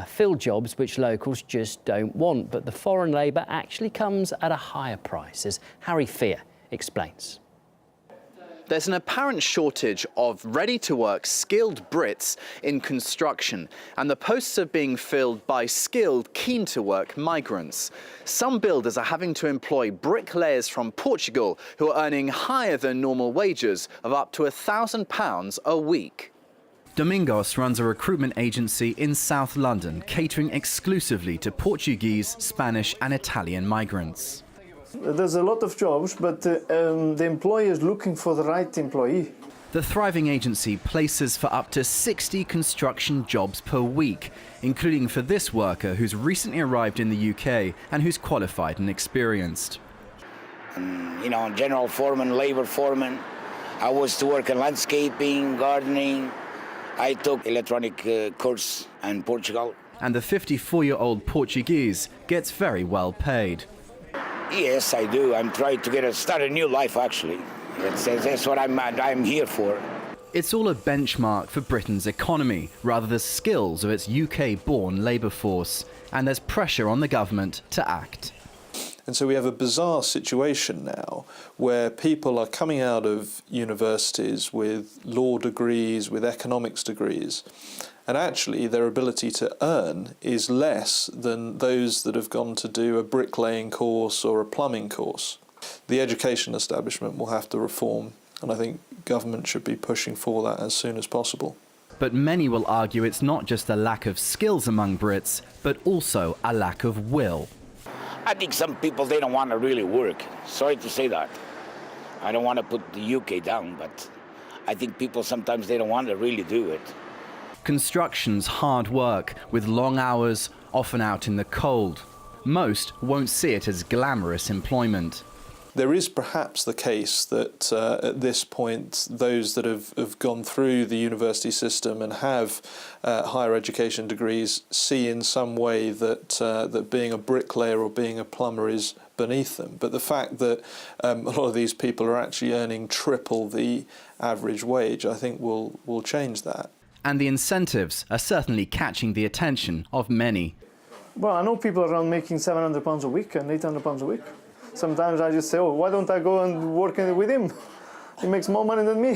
fill jobs which locals just don't want, but the foreign labour actually comes at a higher price, as Harry Fear explains. There's an apparent shortage of ready-to-work, skilled Brits in construction, and the posts are being filled by skilled, keen-to-work migrants. Some builders are having to employ bricklayers from Portugal who are earning higher than normal wages of up to £1,000 a week. Domingos runs a recruitment agency in South London, catering exclusively to Portuguese, Spanish and Italian migrants. There's a lot of jobs, but the employer is looking for the right employee. The thriving agency places for up to 60 construction jobs per week, including for this worker who's recently arrived in the UK and who's qualified and experienced. General foreman, labor foreman. I was to work in landscaping, gardening. I took electronic course in Portugal. And the 54-year-old Portuguese gets very well paid. Yes, I do. I'm trying to start a new life, actually. That's what I'm here for. It's all a benchmark for Britain's economy, rather the skills of its UK-born labour force. And there's pressure on the government to act. And so we have a bizarre situation now where people are coming out of universities with law degrees, with economics degrees, and actually their ability to earn is less than those that have gone to do a bricklaying course or a plumbing course. The education establishment will have to reform, and I think government should be pushing for that as soon as possible. But many will argue it's not just a lack of skills among Brits, but also a lack of will. I think some people, they don't want to really work. Sorry to say that. I don't want to put the UK down, but I think people sometimes they don't want to really do it. Construction's hard work, with long hours, often out in the cold. Most won't see it as glamorous employment. There is perhaps the case that at this point those that have gone through the university system and have higher education degrees see in some way that that being a bricklayer or being a plumber is beneath them. But the fact that a lot of these people are actually earning triple the average wage, I think will change that. And the incentives are certainly catching the attention of many. Well, I know people around making £700 a week and £800 a week. Sometimes I just say, oh, why don't I go and work with him? He makes more money than me.